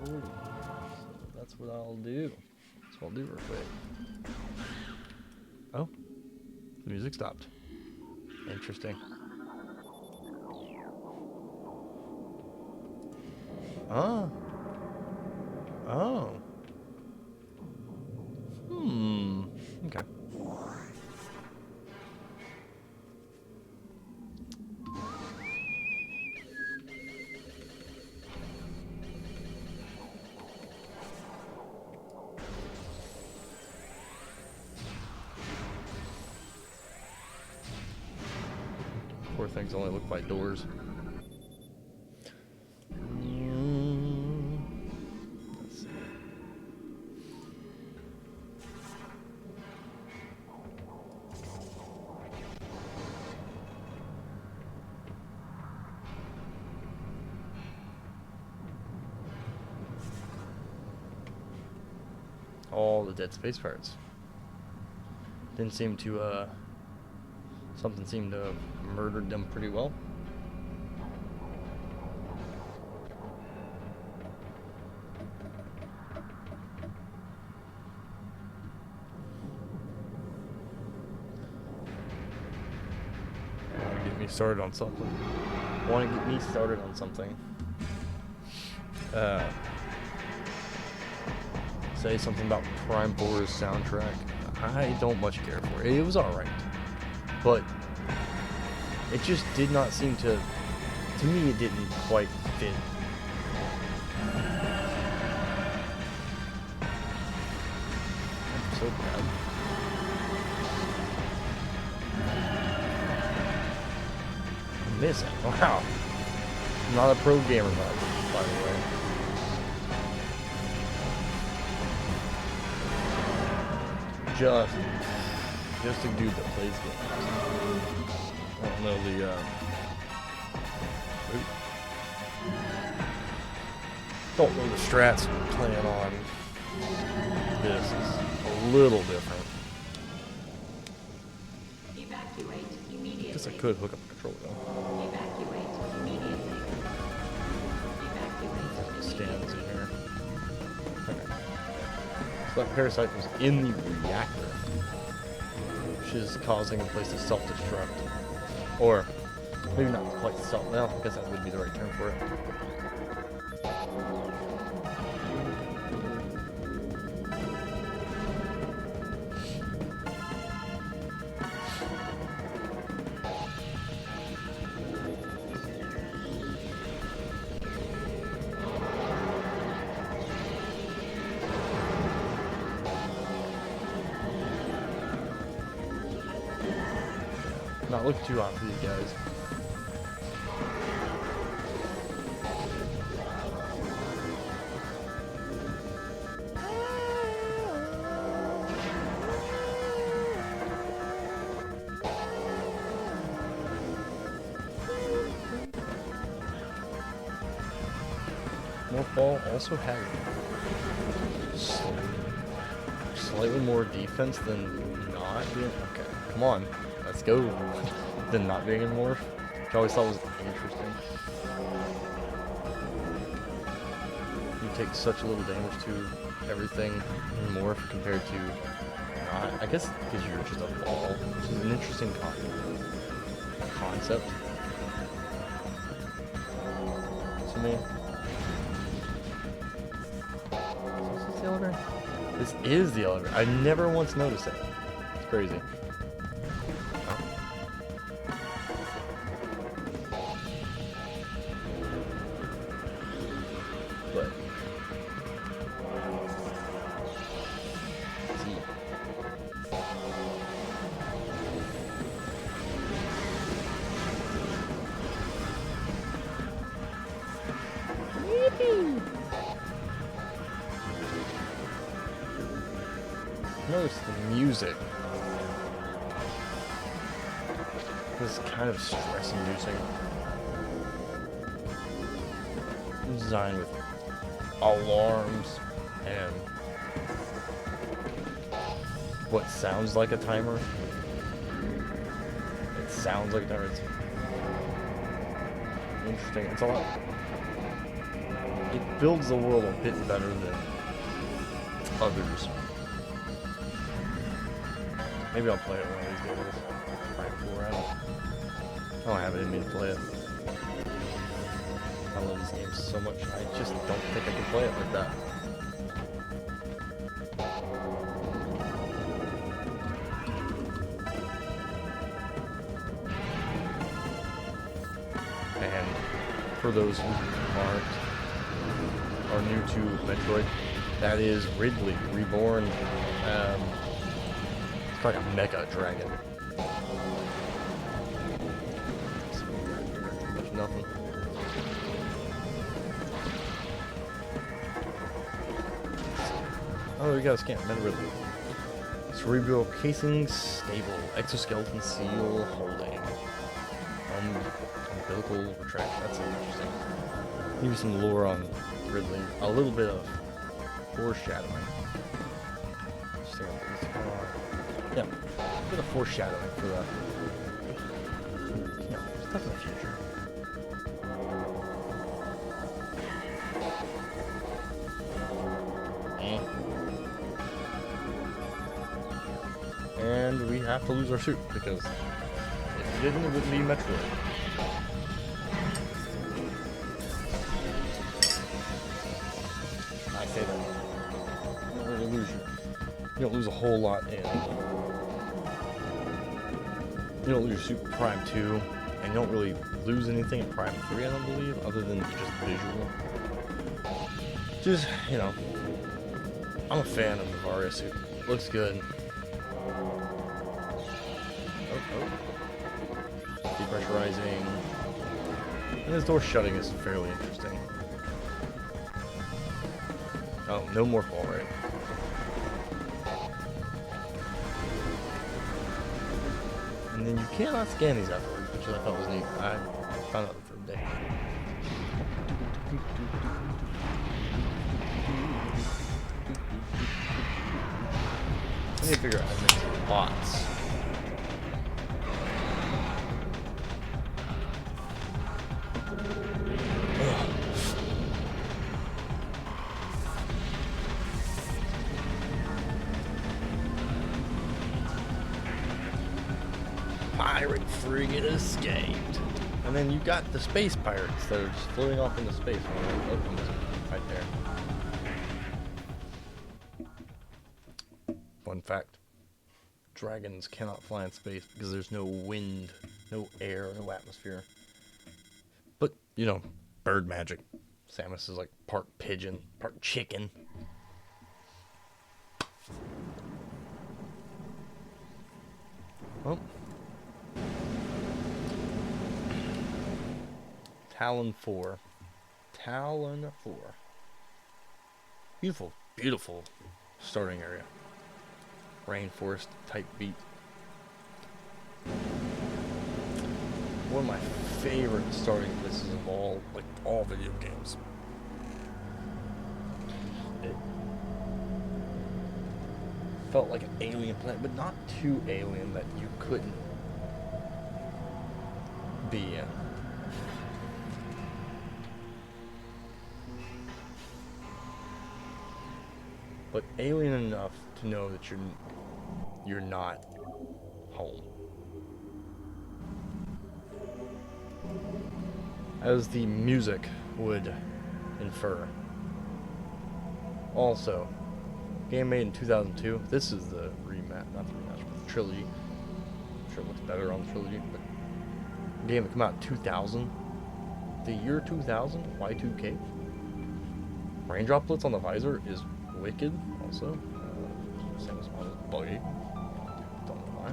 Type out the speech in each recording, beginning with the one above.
40. So that's what I'll do. That's what I'll do real quick. Oh, the music stopped. Interesting. Oh. Oh. Okay. Poor things only look like doors. Let's see. All the Dead Space parts. Didn't seem to, something seemed to have murdered them pretty well. Want to get me started on something. Say something about Prime 4's soundtrack. I don't much care for it. It was alright. But it just did not seem to me it didn't quite fit. I'm so bad. I miss it. Wow. I'm not a pro gamer, by the way. Just a dude that plays games. I don't know the don't know the strats playing on this is a little different. Evacuate immediately. Guess I could hook up a controller though. Evacuate immediately. Evacuate Stands in here. Okay. So that parasite was in the reactor, which is causing the place to self-destruct. Or maybe not quite self. Well, I guess that would be the right term for it. Not looking too hot for these guys. Morphball also had slightly more defense than not being. Okay, come on. Let's go. Than not being in morph, which I always thought was interesting. You take such little damage to everything in morph compared to not. I guess because you're just a ball, which is an interesting concept to me. Is this the elevator? This is the elevator. I never once noticed that. It's crazy. Notice the music. This is kind of stress-inducing. Designed with alarms and what sounds like a timer. It sounds like a timer. It's interesting. It's a lot. builds the world a bit better than others. Maybe I'll play it one of these days. Prime 4, I don't have it in me to play it. I love these games so much, I just don't think I can play it like that. And for those who are new to Metroid, that is Ridley, reborn. It's like a mega dragon. Much nothing. Oh, we got a scan. Metal Ridley. Cerebral casing stable. Exoskeleton seal holding. Umbilical retract. That's interesting. Maybe some lore on Ridley. A little bit of foreshadowing. Yeah, a bit of foreshadowing for the stuff in the future. And we have to lose our suit because if we didn't, it wouldn't be Metroid. I say that. You don't really lose you don't lose a whole lot in. You don't lose your suit in Prime 2, and you don't really lose anything in Prime 3, I don't believe, other than just visual. Just, you know, I'm a fan of the Varia suit. Looks good. Oh. Depressurizing. And this door shutting is fairly interesting. Oh, no more fall rate. And then you cannot scan these afterwards, which I thought was neat. I found out the third day. I need to figure out how to make some bots. Pirate frigate escaped. And then you got the space pirates that are just floating off into space. Right there. Fun fact. Dragons cannot fly in space because there's no wind, no air, no atmosphere. But, you know, bird magic. Samus is like part pigeon, part chicken. Well. Talon 4. Talon 4. Beautiful, beautiful starting area. Rainforest type beat. One of my favorite starting places of all video games. It felt like an alien planet, but not too alien that you couldn't be in. But alien enough to know that you're not home. As the music would infer. Also, game made in 2002. This is the not the rematch, but the trilogy. I'm sure it looks better on the trilogy, but a game that came out in 2000. The year 2000, Y2K. Rain droplets on the visor is wicked, also. Samus model is buggy. Don't know why.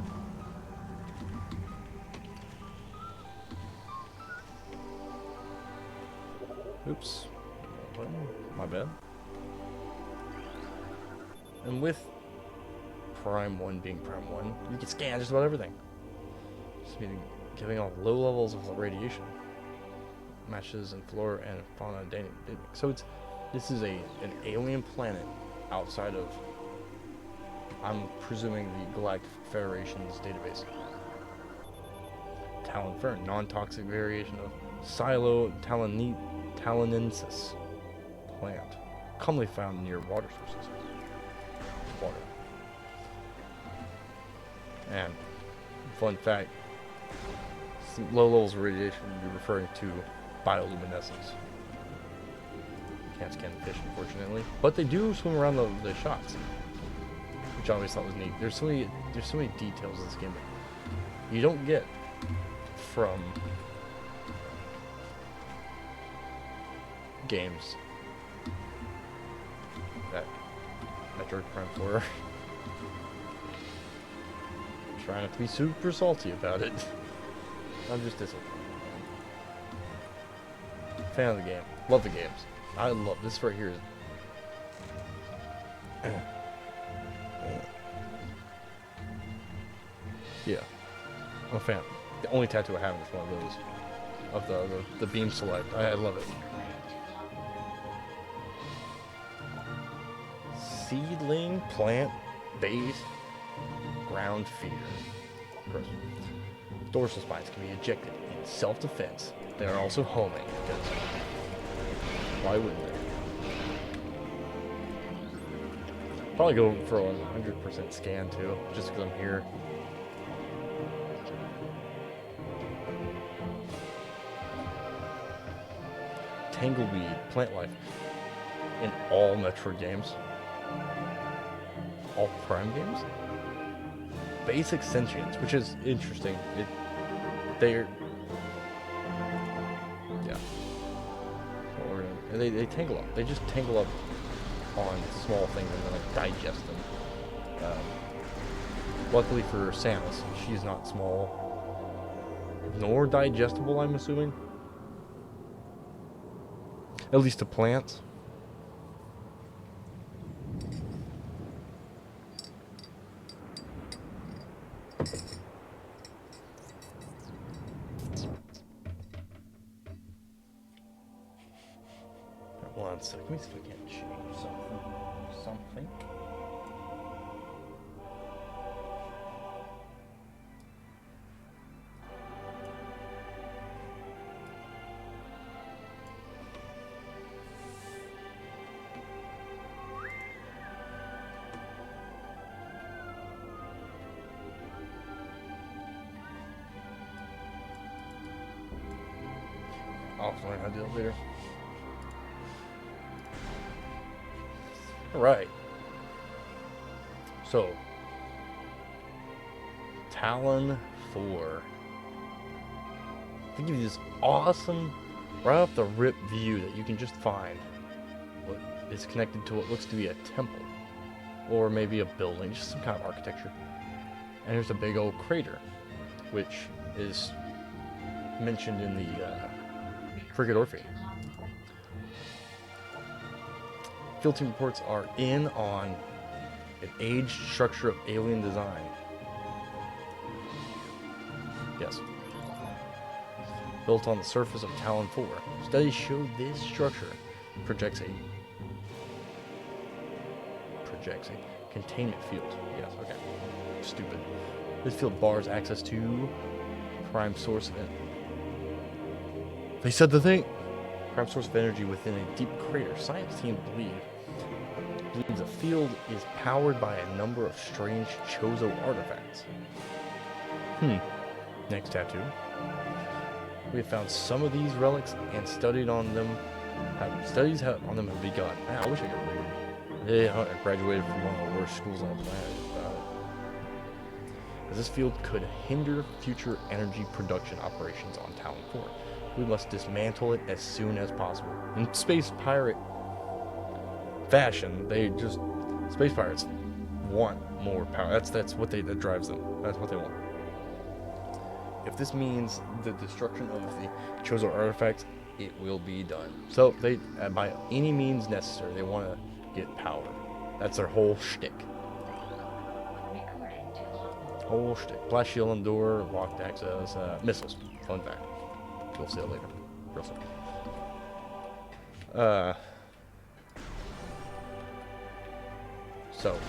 Oops. My bad. And with Prime 1 being Prime 1, you can scan just about everything. Just meaning giving off low levels of radiation. Matches in flora and fauna dating. So this is an alien planet outside of, I'm presuming, the Galactic Federation's database. Talon Fern, non-toxic variation of Silo talonensis. plant, commonly found near water sources. Water. And, fun fact, low levels of radiation would be referring to bioluminescence. Can't scan the fish, unfortunately, but they do swim around the shots, which I always thought was neat. There's so many details in this game that you don't get from games that Metroid Prime 4. Trying not to be super salty about it. I'm just disappointed. Fan of the game. Love the games. I love this right here. Yeah. I'm a fan. The only tattoo I have is one of those. Of the beam select. I love it. Seedling plant base ground feeder. Gross. Dorsal spines can be ejected in self-defense. They are also homing because why wouldn't they? Probably go for a 100% scan too, just because I'm here. Tangleweed plant life in all Metroid games. All Prime games. Basic sentience, which is interesting. They're yeah. And they tangle up. They just tangle up on small things and then like digest them. Luckily for Samus, she's not small nor digestible, I'm assuming. At least to plants. One sec. Let me see if I can change something. I'll learn how to do it later. Alright. So, Talon 4. They give you this awesome, right off the rip view that you can just find what is connected to what looks to be a temple. Or maybe a building, just some kind of architecture. And there's a big old crater, which is mentioned in the Frigate Orphe. Field team reports are in on an aged structure of alien design. Yes. Built on the surface of Talon 4. Studies show this structure projects a containment field. Yes, okay. Stupid. This field bars access to prime source of They said the thing. Prime source of energy within a deep crater. Science team believes the field is powered by a number of strange Chozo artifacts. Next tattoo. We have found some of these relics and studies on them have begun. Man, I wish I could read. I graduated from one of the worst schools on the planet. As this field could hinder future energy production operations on Talon 4. We must dismantle it as soon as possible. In space pirate fashion, space pirates want more power. That's what that drives them. That's what they want. If this means the destruction of the Chozo artifacts, it will be done. So they, by any means necessary, they want to get power. That's their whole shtick. Whole shtick. Blast shield on door, locked access, missiles. Fun fact. We'll see it later. Real soon. So.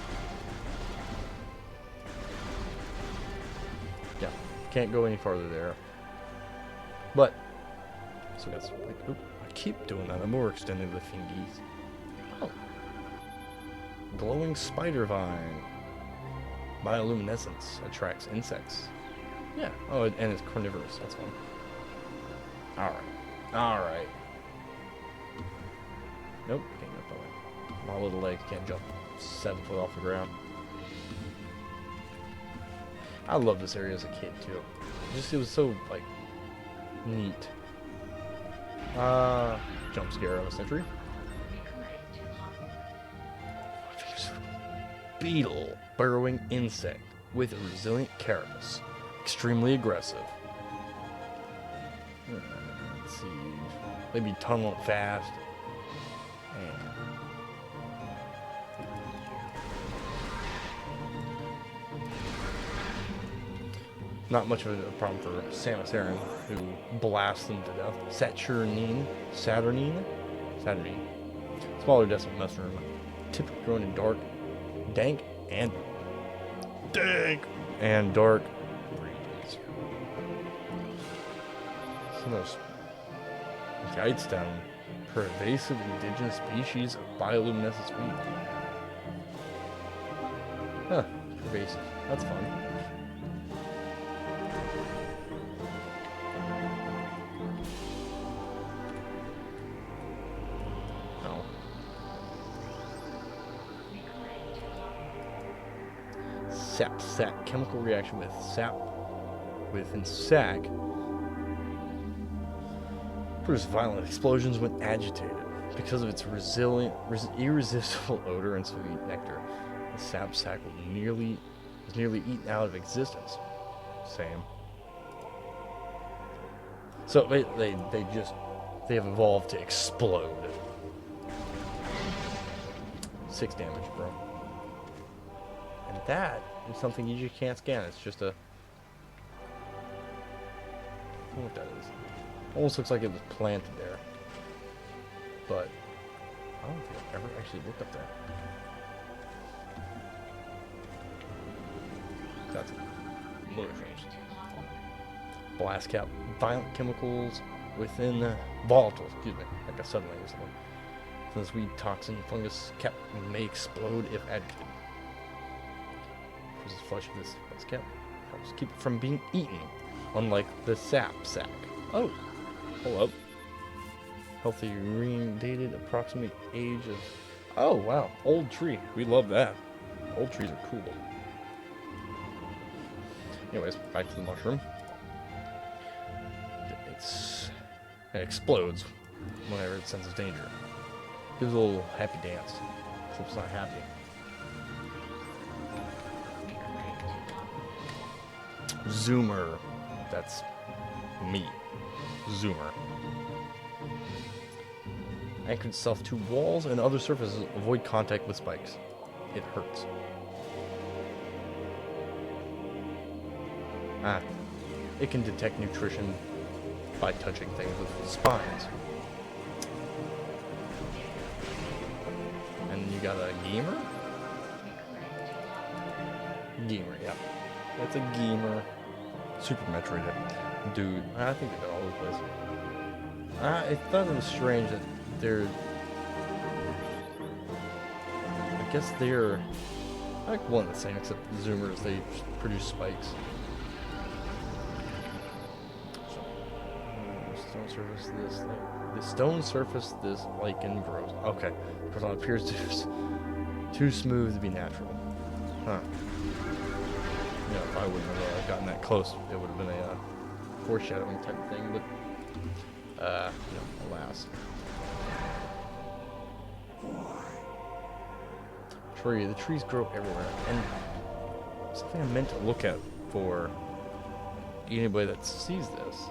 Yeah. Can't go any farther there. But. So that's like, oop, I keep doing that. I'm overextending the fingies. glowing spider vine. Bioluminescence attracts insects. Yeah. Oh, and it's carnivorous. That's fun. Alright. Nope, can't go that way. My little legs can't jump 7 foot off the ground. I loved this area as a kid too. It was so like neat. Jump scare of a century. Beetle, burrowing insect with a resilient carapace, extremely aggressive. Let's see, maybe tunnel fast. And not much of a problem for Samus Aran, who blasts them to death. Saturnine. Smaller decibel mushroom, typically grown in dank and dark regions. Some of those guides down pervasive indigenous species of bioluminescent weed. Huh, pervasive. That's fun. Sap chemical reaction with sap within sac produces violent explosions when agitated. Because of its irresistible odor and sweet nectar, the sap sac is nearly eaten out of existence. Same. So they have evolved to explode. 6 damage, bro. And that is something you just can't scan. It's just a... I don't know what that is. Almost looks like it was planted there. But I don't think I've ever actually looked up there. That's mushrooms. Blast cap. Violent chemicals within volatile, excuse me, like a suddenly or something. This weed toxin fungus cap may explode if agitated. The flesh of this cap helps keep it from being eaten, unlike the sap sac. Oh, hold up. Healthy green dated approximate age of... Oh, wow. Old tree. We love that. Old trees are cool. Anyways, back to the mushroom. It explodes whenever it senses danger. Gives a little happy dance. Except it's not happy. Zoomer. That's me. Zoomer. Anchored itself to walls and other surfaces. Avoid contact with spikes. It hurts. It can detect nutrition by touching things with spines. And you got a gamer? Gamer, yeah. That's a gamer. Super Metroid. Dude, I think they've been all over the place. I thought it was strange that they're... I guess they're like one and the same, except the Zoomers, they produce spikes. Stone surface this, the stone surface this lichen grows. Okay, because it appears too smooth to be natural. Huh. Yeah, if I wouldn't have gotten that close, it would have been a foreshadowing type of thing, but alas. The trees grow everywhere, and something I meant to look at for anybody that sees this.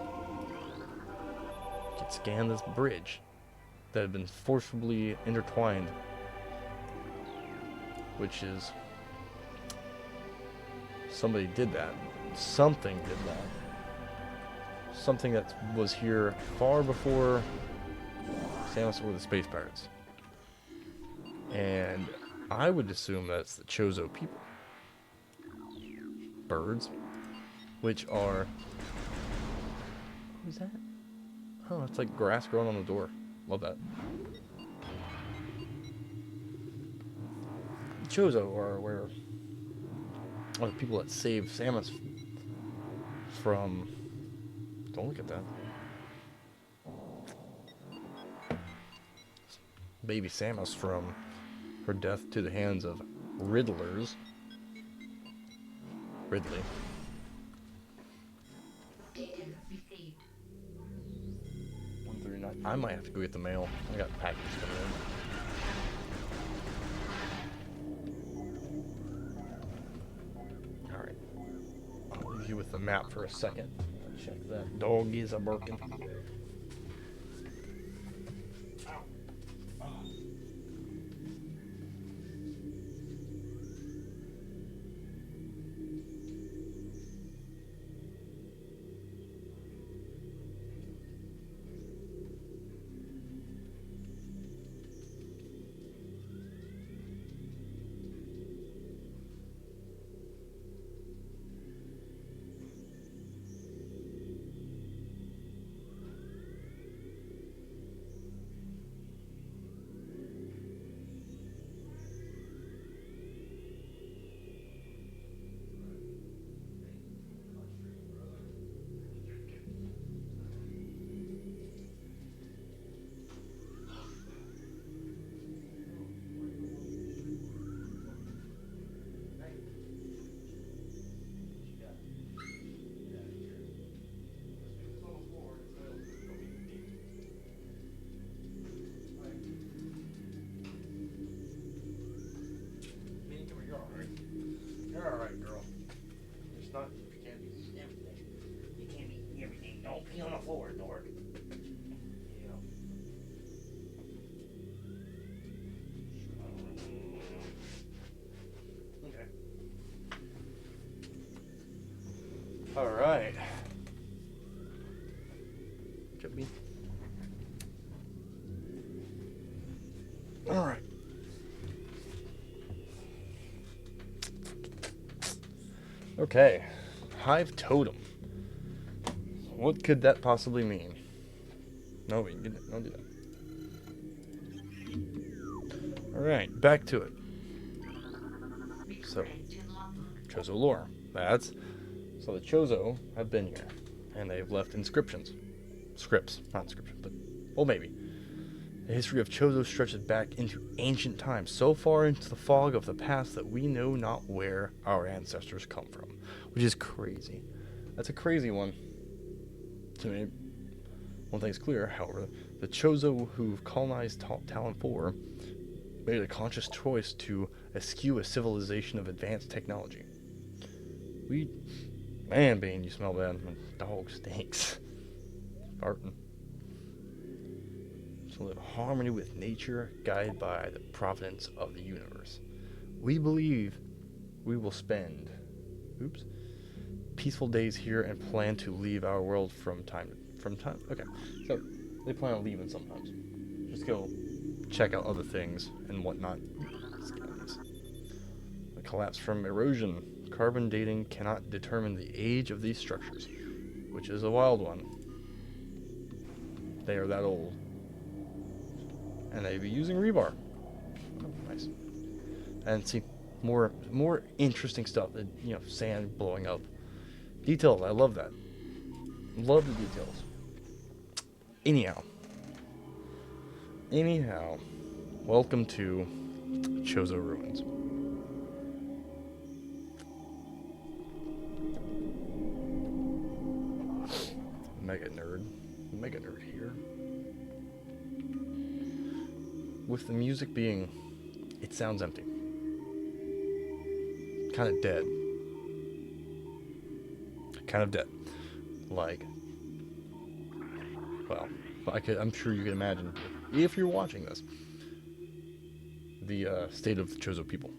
You can scan this bridge that had been forcibly intertwined, which is somebody did that. Something did that. Something that was here far before Samus or the Space Pirates. And I would assume that's the Chozo people. Birds. Which are... What is that? Oh, it's like grass growing on the door. Love that. Chozo are the people that saved Samus from. Don't look at that. Baby Samus from her death to the hands of Riddlers. Ridley. Data received. 139. I might have to go get the mail. I got packages coming in. Alright. I'll leave you with the map for a second. Check that. Dog is a barking. You're alright, girl. It's not, you can't be everything. You can't be everything. Don't pee on the floor, dork. You know. Okay. Alright. Get me. Alright. Okay, Hive Totem. What could that possibly mean? No, we didn't. Don't do that. Alright, back to it. So, Chozo lore. So the Chozo have been here, and they've left inscriptions. Scripts, not inscriptions, but, well, maybe. The history of Chozo stretches back into ancient times, so far into the fog of the past that we know not where our ancestors come from. Which is crazy. That's a crazy one. To me, one thing's clear, however, the Chozo who've colonized Talon 4 made a conscious choice to eschew a civilization of advanced technology. Man, Bane, you smell bad. My dog stinks. Farting. To live in harmony with nature, guided by the providence of the universe. We believe we will spend peaceful days here and plan to leave our world from time. Okay, so they plan on leaving sometimes. Just go check out other things and whatnot. The collapse from erosion. Carbon dating cannot determine the age of these structures, which is a wild one. They are that old. And they'd be using rebar. Oh, nice. And see, more interesting stuff. Sand blowing up. Details, I love that. Love the details. Anyhow, welcome to Chozo Ruins. Mega nerd here. With the music being, it sounds empty. Kind of dead. Like, well, I'm sure you can imagine, if you're watching this, the state of the Chozo people.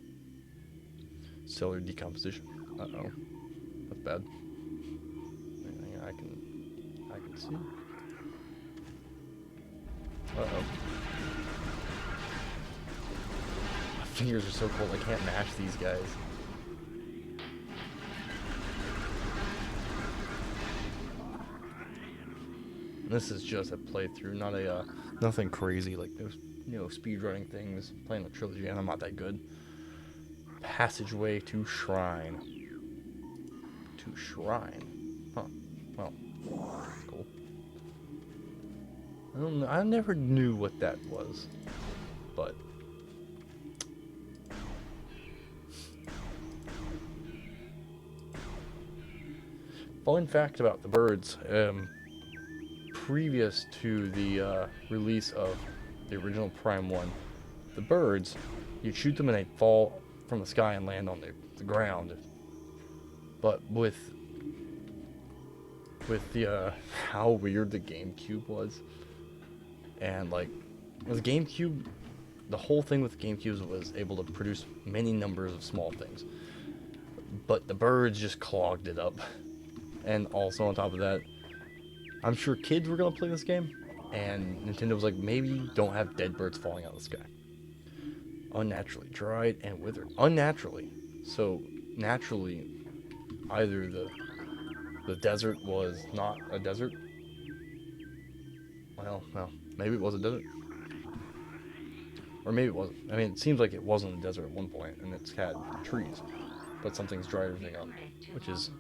Cellular decomposition. Uh-oh. That's bad. Anything I can see? Uh-oh. My fingers are so cold, I can't mash these guys. This is just a playthrough, not a nothing crazy like those, speedrunning things. Playing a trilogy, and I'm not that good. passageway to shrine. To shrine. Huh. Well, that's cool. I don't know. I never knew what that was. But fun fact about the birds, previous to the release of the original Prime 1, the birds, you shoot them and they fall from the sky and land on the ground. But with the how weird the GameCube was, and like with GameCube, the whole thing with GameCube was able to produce many numbers of small things, but the birds just clogged it up. And also on top of that, I'm sure kids were gonna play this game, and Nintendo was like, maybe don't have dead birds falling out of the sky. Unnaturally dried and withered. Unnaturally. So naturally, either the desert was not a desert. Well, maybe it was a desert. Or maybe it wasn't. I mean, it seems like it wasn't a desert at one point, and it's had trees. But something's dried everything up, which is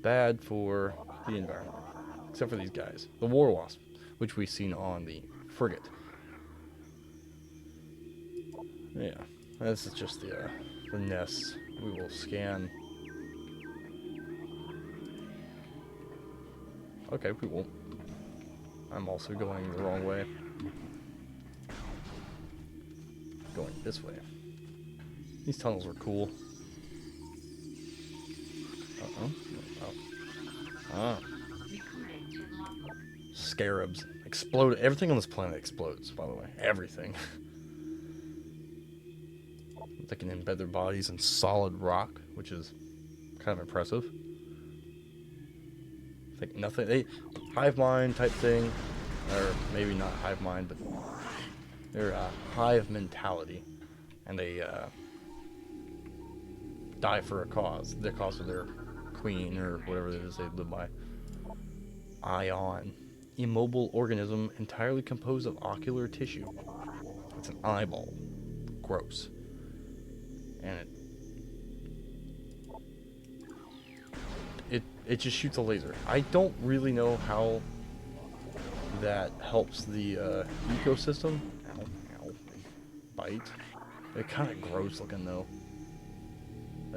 bad for the environment. Except for these guys. The war wasp, which we've seen on the frigate. Yeah, this is just the nests. We will scan. Okay, we won't. I'm also going the wrong way. Going this way. These tunnels are cool. Uh-oh. Oh. Ah. Scarabs. Explode. Everything on this planet explodes, by the way. Everything. They can embed their bodies in solid rock, which is kind of impressive. I think nothing. Hive mind type thing. Or maybe not hive mind, but they're a hive mentality. And they die for a cause. The cause of their queen or whatever it is they live by. Ion. Immobile organism entirely composed of ocular tissue. It's an eyeball. Gross. And it just shoots a laser. I don't really know how that helps the ecosystem. Ow, ow. Bite. They're kind of gross looking though.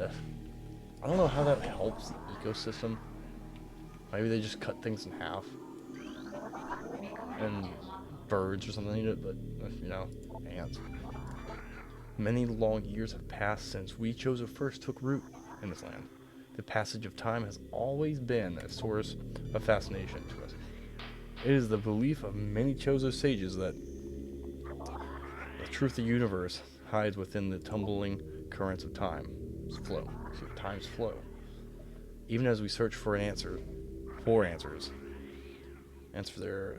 Ugh. I don't know how that helps the ecosystem. Maybe they just cut things in half. And birds or something eat it, but, you know, ants. Many long years have passed since we Chozo first took root in this land. The passage of time has always been a source of fascination to us. It is the belief of many Chozo sages that the truth of the universe hides within the tumbling currents of time's flow. Time's flow. Even as we search for answers.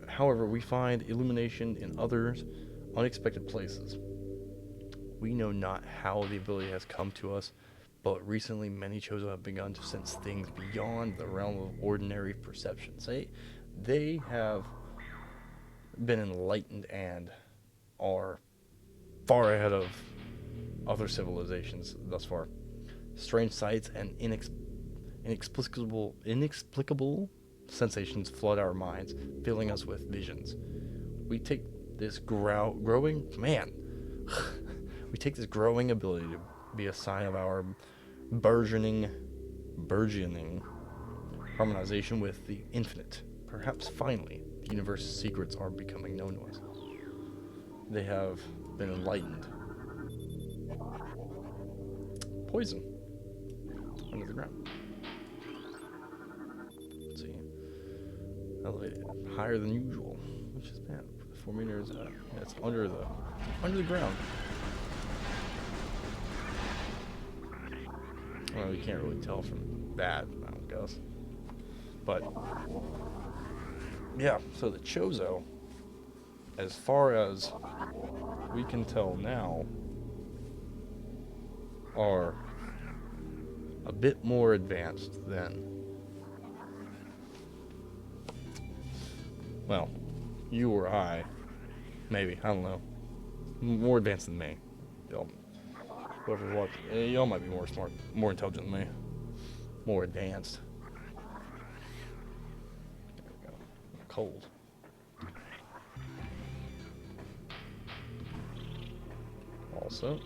However, we find illumination in others unexpected places. We know not how the ability has come to us, but recently many Chozo have begun to sense things beyond the realm of ordinary perception. They have been enlightened and are far ahead of other civilizations thus far. Strange sights and inexplicable sensations flood our minds, filling us with visions. We take this growing ability to be a sign of our burgeoning harmonization with the infinite. Perhaps finally, the universe's secrets are becoming known to us. They have been enlightened. Poison. Under the ground. Let's see. Elevated. Higher than usual. Which is bad. 4 meters. Yeah, it's under the ground. Well, you can't really tell from that, I don't guess. But yeah, so the Chozo, as far as we can tell now, are a bit more advanced than, well, you or I. Maybe, I don't know. More advanced than me. Whoever's watching, y'all might be more smart, more intelligent than me, more advanced. There we go. Cold. Also,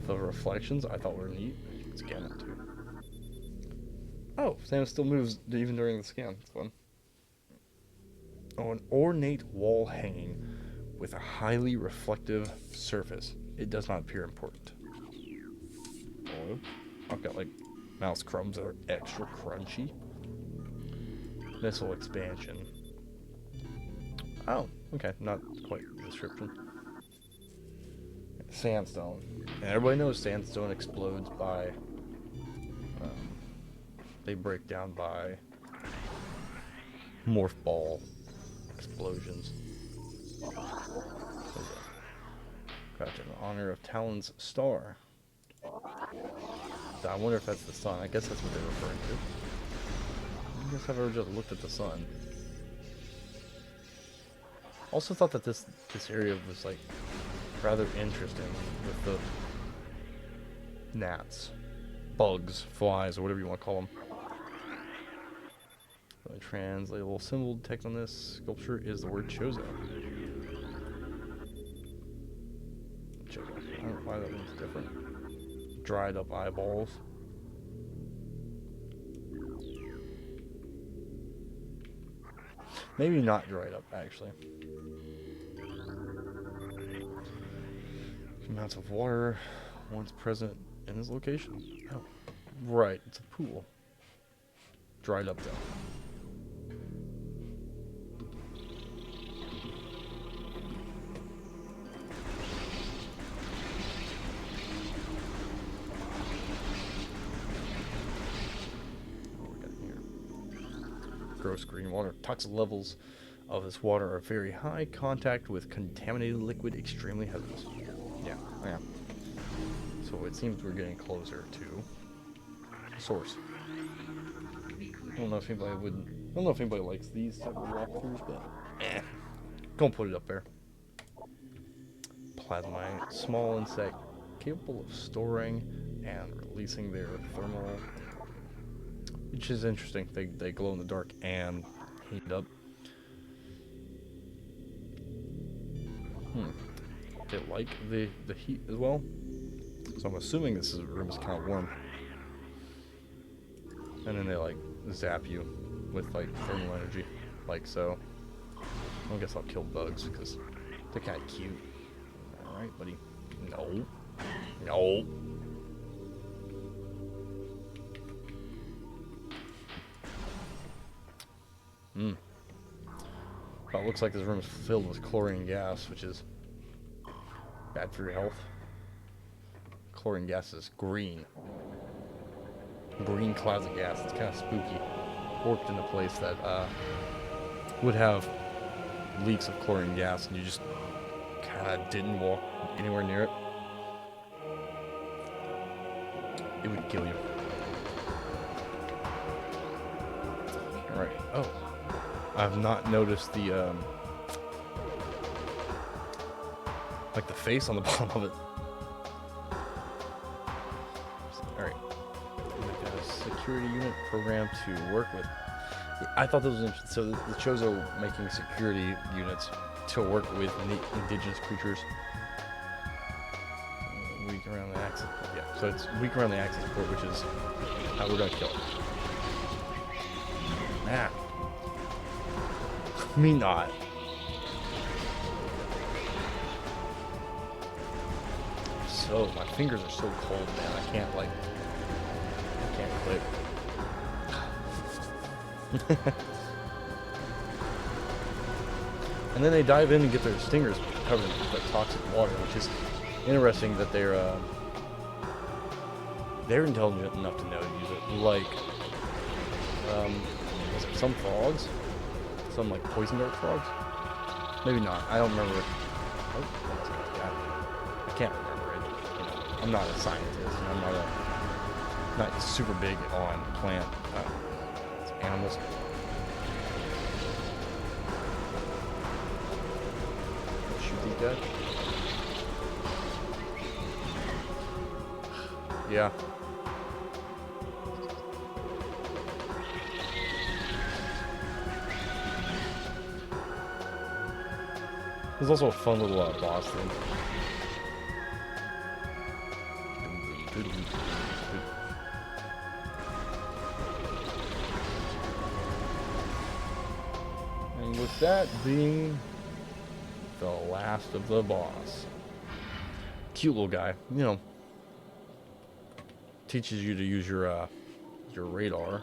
the reflections I thought were neat. You can scan that too. Oh, Santa still moves even during the scan. It's fun. Oh, an ornate wall hanging with a highly reflective surface. It does not appear important. Oh, I've got like mouse crumbs that are extra crunchy. Missile expansion. Oh, okay, not quite the description. Sandstone. And everybody knows sandstone explodes by... they break down by morph ball explosions. Gotcha. In honor of Talon's star. I wonder if that's the sun. I guess that's what they're referring to. I guess I've ever just looked at the sun. Also thought that this area was like rather interesting with the gnats, bugs, flies, or whatever you want to call them. The translatable symbol text on this sculpture is the word Chozo. Chozo. I don't know why that one's different. Dried up eyeballs. Maybe not dried up, actually. Amounts of water once present in this location. Oh, right, it's a pool. Dried up though. Gross green water. Toxic levels of this water are very high. Contact with contaminated liquid extremely hazardous. Yeah. So it seems we're getting closer to source. I don't know if anybody likes these type of walkthroughs, but don't put it up there. Plasmite, small insect capable of storing and releasing their thermal. Which is interesting. They glow in the dark and heat up. They like the heat as well. So I'm assuming this room is kind of warm. And then they like zap you with like thermal energy, like so. I guess I'll kill bugs because they're kind of cute. All right, buddy. No. Well, it looks like this room is filled with chlorine gas, which is bad for your health. Chlorine gas is green. Green clouds of gas. It's kind of spooky. Worked in a place that would have leaks of chlorine gas, and you just kind of didn't walk anywhere near it. It would kill you. Alright. Oh. I've not noticed the, like the face on the bottom of it. Alright. We've got a security unit program to work with. I thought this was interesting. So the Chozo making security units to work with indigenous creatures. Weak around the access port. Yeah, so it's weak around the access port, which is how we're gonna kill it. Ah. Me not. So, my fingers are so cold, man. I can't click. And then they dive in and get their stingers covered with that toxic water, which is interesting that they're intelligent enough to know to use it. Like, was it some frogs? Some like poison dart frogs? Maybe not. I don't remember. Oh, I can't remember it. You know, I'm not a scientist. And I'm not super big on plant animals. guy? Yeah. There's also a fun little boss thing. And with that being the last of the boss. Cute little guy, you know. Teaches you to use your radar.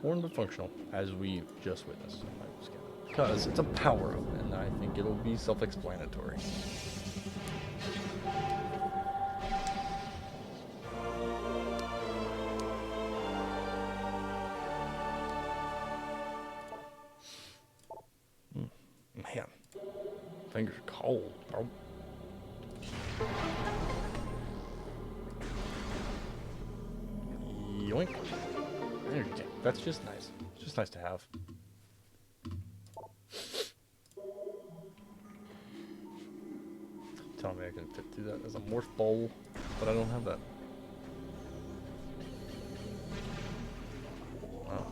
Horn but functional, as we just witnessed. Because it's a power-up, and I think it'll be self-explanatory. Man, fingers are cold, bro. Yoink. Energy tank. That's just nice. It's just nice to have. Tell me I can fit through that as a morph bowl, but I don't have that. Oh,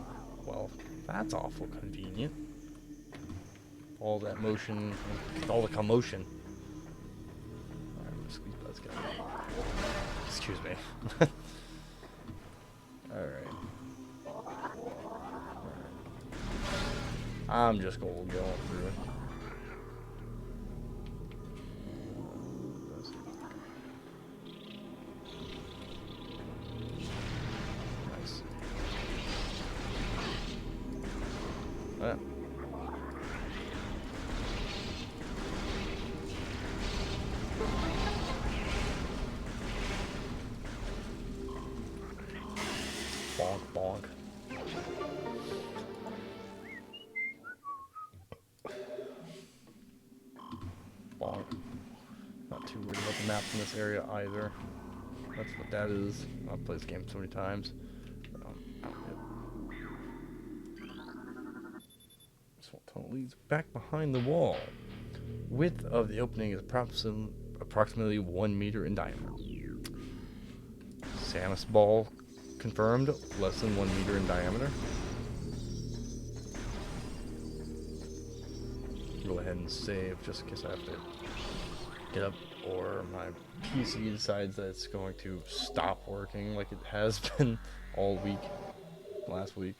well, that's awful convenient. All that motion, all the commotion. Alright, I'm gonna squeeze by this guy. Excuse me. Alright. I'm just gonna go through it. Nice. Yeah. Bonk, bonk. Bonk. Not too worried about the maps in this area either. That's what that is. I've played this game so many times. This one tunnel leads back behind the wall. Width of the opening is approximately 1 meter in diameter. Samus ball confirmed, less than 1 meter in diameter. Go ahead and save just in case I have to get up or my PC decides that it's going to stop working like it has been all week, last week.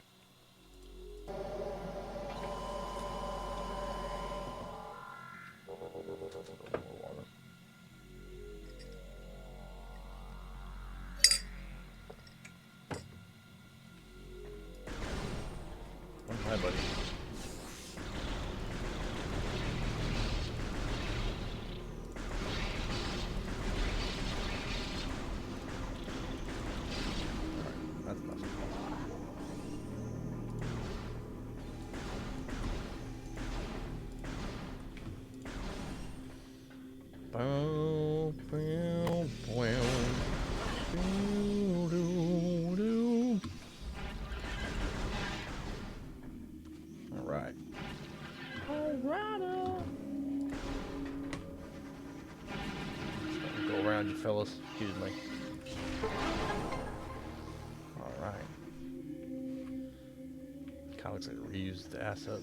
Hi, buddy. That's enough. Bow, bow, bow. Doo, doo, doo. Alright. Go around you fellas. Excuse me. Alright. Kinda looks like a reused asset.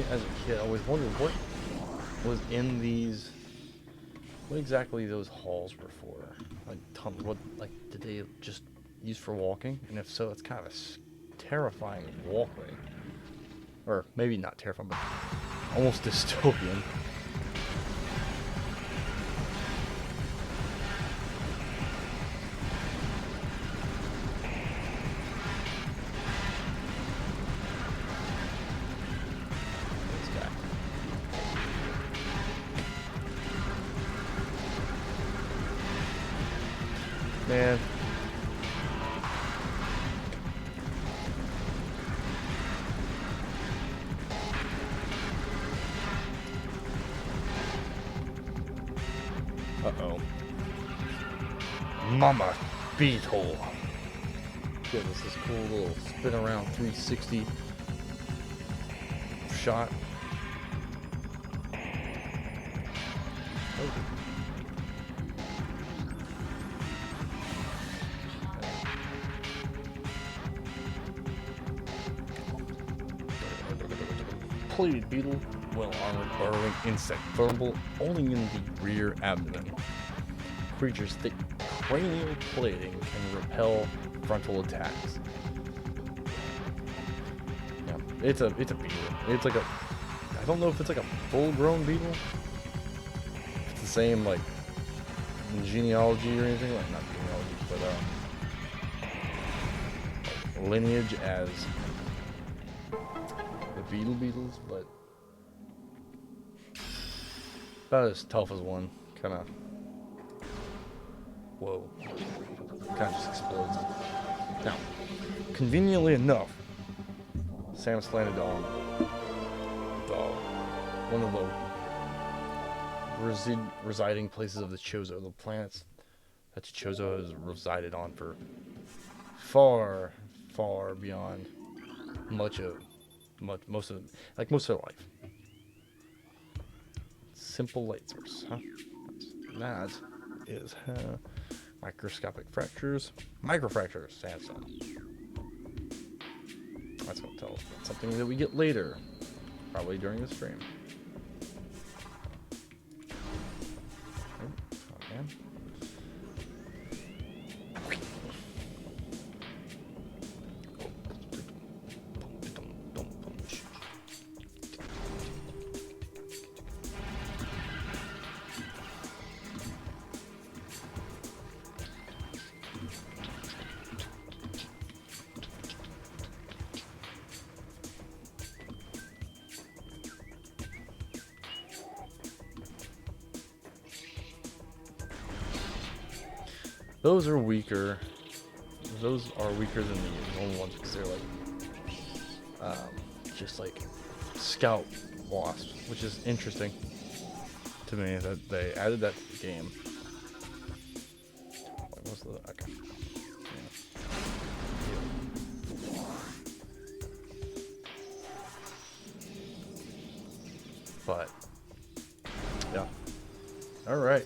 As a kid, I always wondered what was in these, what exactly those halls were for. Like, what, like, did they just use for walking? And if so, it's kind of a terrifying walkway. Or maybe not terrifying, but almost dystopian. Man. Uh-oh. Mama Beetle. Give us this cool little spin around 360 shot. Oh. Plated beetle, well-armored burrowing insect, vulnerable only in the rear abdomen. Creature's thick cranial plating can repel frontal attacks. Yeah, it's a beetle. It's like a, I don't know if it's like a full-grown beetle. It's the same like genealogy or anything, like not genealogy, but lineage as the beetles, but about as tough as one. Kind of, whoa, kind of just explodes. Now, conveniently enough, Samus landed on one of the residing places of the Chozo, the planets that Chozo has resided on for far, far beyond most of their life. Simple lasers, huh? That is microscopic fractures, microfractures, sandstone. That's gonna tell us something that we get later, probably during the stream. Oh man. Those are weaker. Those are weaker than the normal ones because they're like, just like scout wasps, which is interesting to me that they added that to the game. What was the okay? Yeah. But yeah, all right,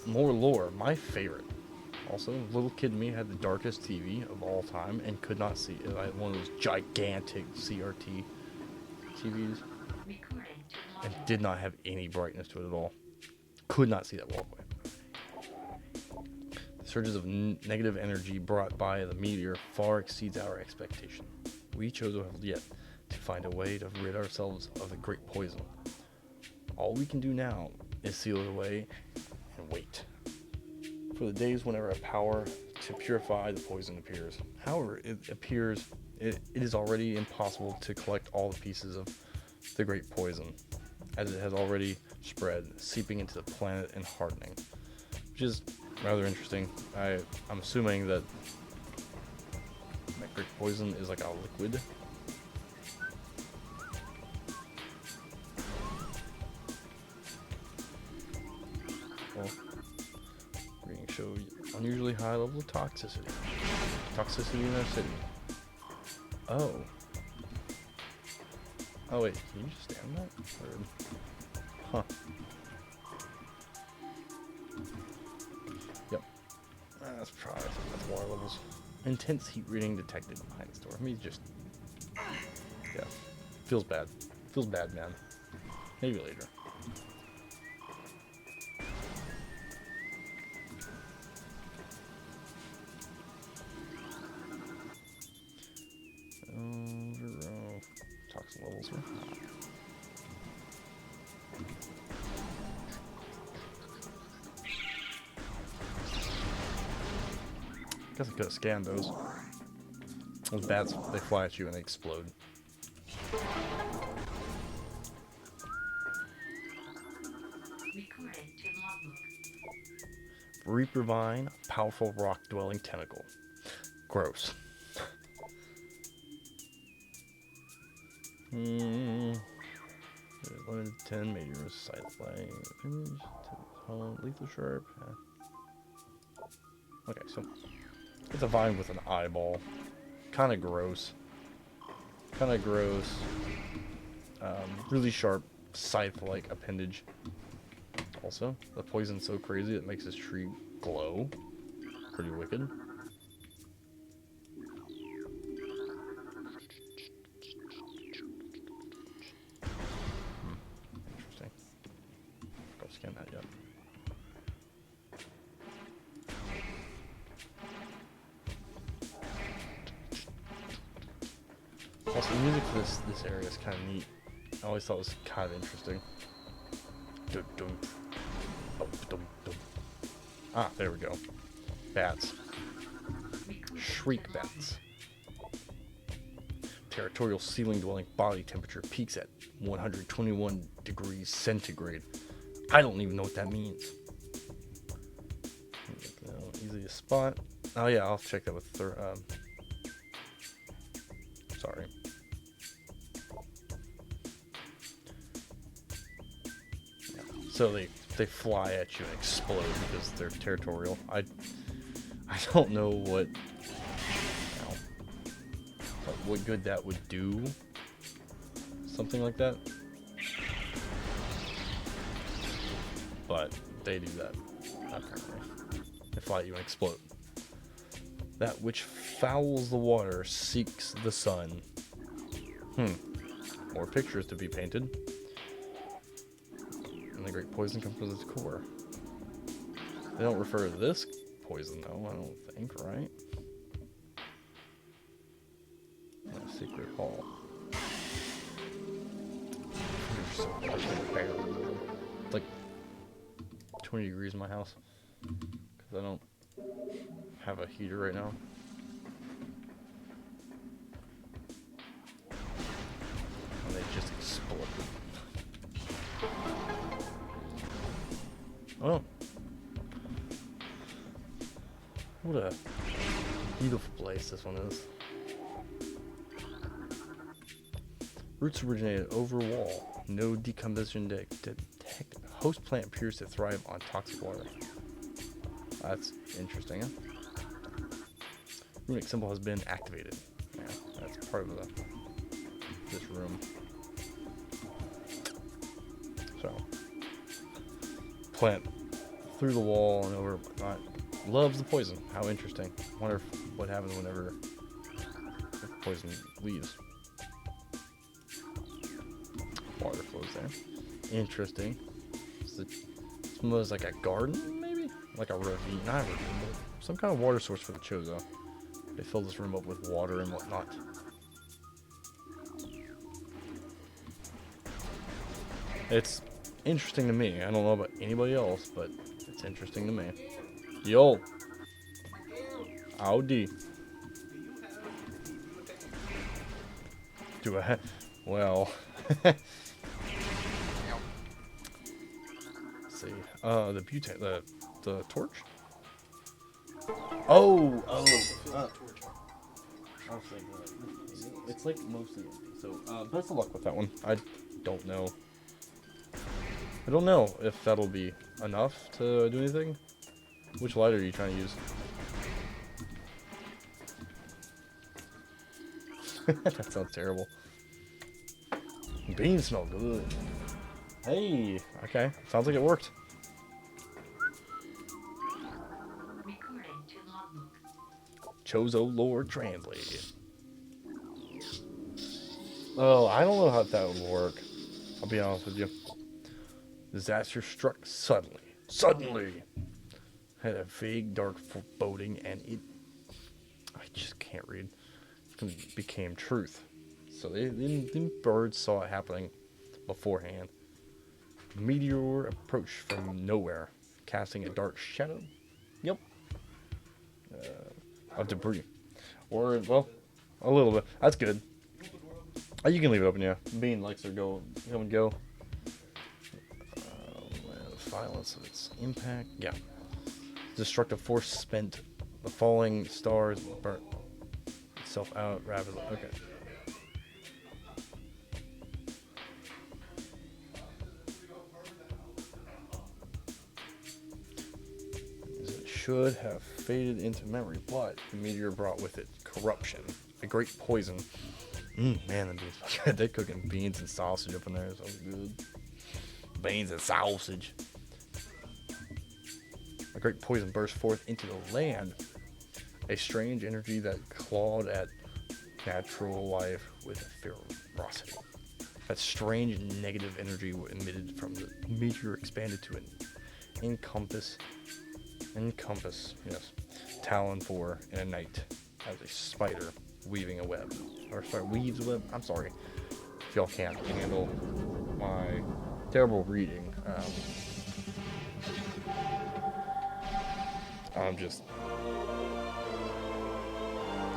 more lore. My favorite. Also, little kid me had the darkest TV of all time and could not see it. I had one of those gigantic CRT TVs and did not have any brightness to it at all. Could not see that walkway. The surges of negative energy brought by the meteor far exceeds our expectation. We Chozo have yet to find a way to rid ourselves of the great poison. All we can do now is seal it away and wait for the days whenever a power to purify the poison appears. However, it is already impossible to collect all the pieces of the great poison, as it has already spread, seeping into the planet and hardening, which is rather interesting. I'm assuming that great poison is like a liquid. Well, reading show unusually high level of toxicity in our city. Oh. Oh wait, can you just stand that? Or... Huh. Yep. That's water levels. Intense heat reading detected behind the door. Let me just... Yeah. Feels bad. Feels bad, man. Maybe later. Toxin levels here. Guess I could have scanned those. Those bats, they fly at you and they explode. Reaper Vine, powerful rock-dwelling tentacle. Gross. Limited 10 meteors sighted by image. Lethal sharp. Okay, so it's a vine with an eyeball. Kind of gross. Kind of gross. Really sharp scythe-like appendage. Also, the poison's so crazy it makes this tree glow. Pretty wicked. Interesting. Go scan that yet. Also, the music for this area is kind of neat. I always thought it was kind of interesting. Dum, dum. Oh, dum, dum. Ah, there we go. Bats. Shriek bats. Territorial ceiling-dwelling body temperature peaks at 121 degrees centigrade. I don't even know what that means. Easy to spot. Oh yeah, I'll check that with sorry. Yeah. So they fly at you and explode because they're territorial. I don't know what good that would do. Something like that. But they do that, apparently. They fly at you and explode. That which fouls the water seeks the sun. More pictures to be painted. And the great poison comes from its core. They don't refer to this poison, though, I don't think, right? Secret hall. It's like 20 degrees in my house because I don't have a heater right now. And they just exploded. Oh. What a beautiful place this one is. Roots originated over wall. No decomposition detected. Host plant appears to thrive on toxic water. That's interesting, huh? Runic symbol has been activated. Yeah, that's part of this room. So, plant through the wall and over whatnot. Loves the poison. How interesting. Wonder what happens whenever the poison leaves. Water flows there. Interesting. It's almost like a garden, maybe? Like a ravine. Not a ravine, but some kind of water source for the Chozo. They fill this room up with water and whatnot. It's interesting to me. I don't know about anybody else, but it's interesting to me. Yo! Howdy. Do I? Well. Let's see. The butane, the torch. Oh. I was thinking it's like mostly empty. So best of luck with that one. I don't know. I don't know if that'll be enough to do anything. Which light are you trying to use? That sounds terrible. Beans smell good. Hey, okay. Sounds like it worked. Recording to logbook. Chozo Lord translated. Oh, I don't know how that would work. I'll be honest with you. Disaster struck suddenly. Suddenly! Had a vague, dark foreboding, and it... I just can't read. It became truth. So the birds saw it happening beforehand. Meteor approached from nowhere, casting a dark shadow. Yep. Of debris. Or, well, a little bit. That's good. You can leave it open, yeah. Bean likes to come and go. Violence of its impact. Yeah. Destructive force spent. The falling stars burnt itself out rapidly. Okay. should have faded into memory, but the meteor brought with it corruption, a great poison. Man, the beans. They're cooking beans and sausage up in there. So good. Beans and sausage. A great poison burst forth into the land. A strange energy that clawed at natural life with ferocity. That strange negative energy emitted from the meteor expanded to an encompass, yes, talon for in a night as a spider weaving a web. Or sorry, weaves a web. I'm sorry if y'all can't handle my terrible reading. I'm just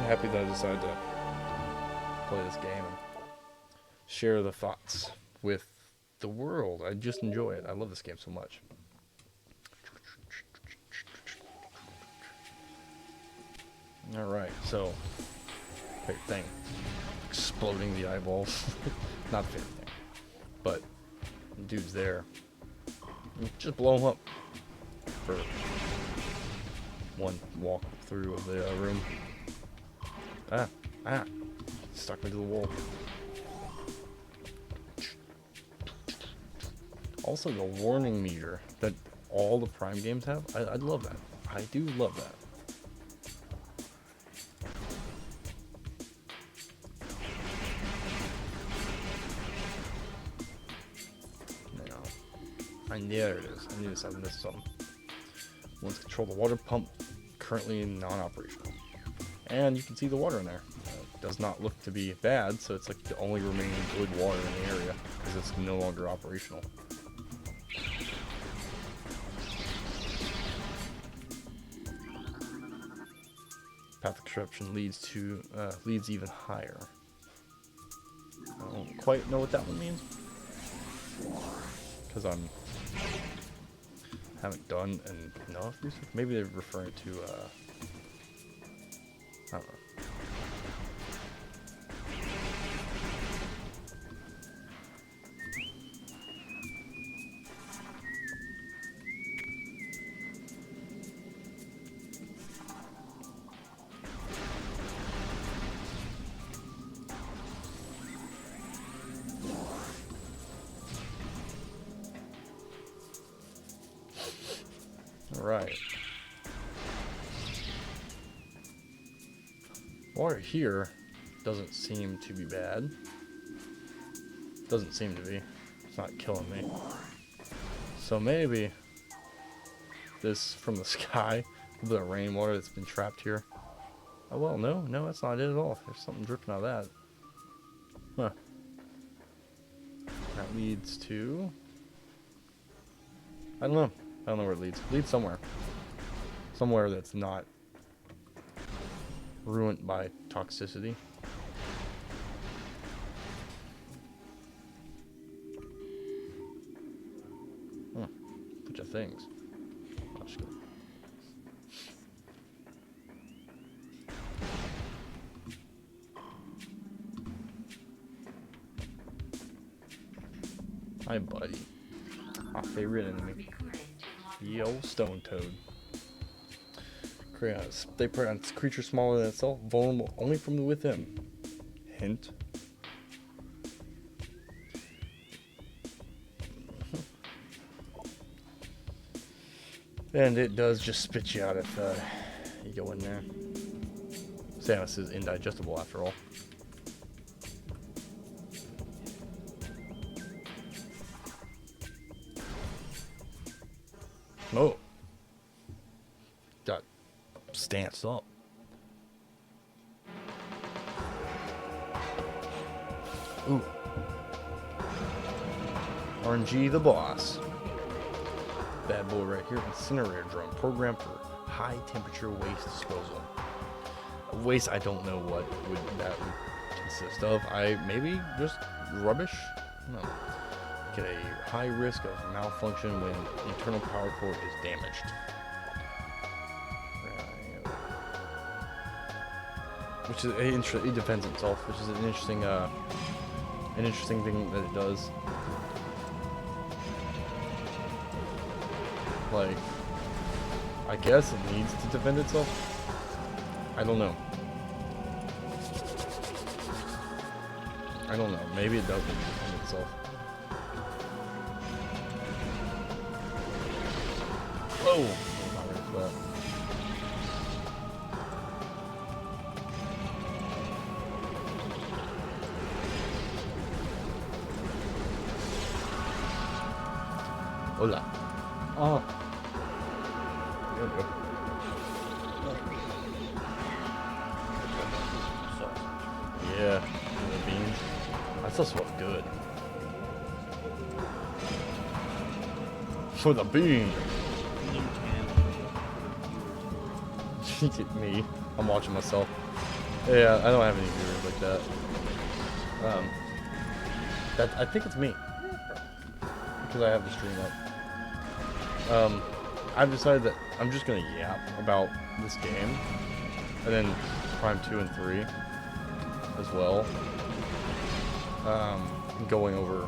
happy that I decided to play this game and share the thoughts with the world. I just enjoy it. I love this game so much. Alright, so favorite thing. Exploding the eyeballs. Not the favorite thing. But the dude's there. Just blow him up for one walk through of the room. Stuck me to the wall. Also, the warning meter that all the Prime games have, I love that. I do love that. There it is. I knew this. I missed something. Once control the water pump, currently non-operational. And you can see the water in there. Does not look to be bad, so it's like the only remaining good water in the area because it's no longer operational. Path of corruption leads even higher. I don't quite know what that one means because haven't done enough research. Maybe they're referring to I don't know. Right. Water here doesn't seem to be bad. Doesn't seem to be. It's not killing me. So maybe this from the sky, a little bit of rainwater that's been trapped here. Oh well, no, that's not it at all. There's something dripping out of that. Huh. That leads to... I don't know where it leads. It leads somewhere. Somewhere that's not ruined by toxicity. Bunch of things. I'll just go. Hi, buddy. My favorite enemy. Yo, Stone Toad. They prey on creatures smaller than itself, vulnerable only from within. Hint. And it does just spit you out if you go in there. Samus is indigestible after all. Oh. Got stance up. Ooh. RNG the boss. Bad boy right here. Incinerator drone. Programmed for high temperature waste disposal. Waste, I don't know what that would consist of. Maybe just rubbish? No. Get a high risk of malfunction when internal power cord is damaged. Right. Which is it defends itself, which is an interesting thing that it does. Like, I guess it needs to defend itself. I don't know. I don't know. Maybe it doesn't defend itself. Whoa! Not ready for that. Hola. Oh. There we go. Yeah, the beans. That still smells good. For the bean. Me. I'm watching myself. Yeah, I don't have any viewers like that. I think it's me. Because I have the stream up. I've decided that I'm just gonna yap about this game. And then Prime 2 and 3 as well. Going over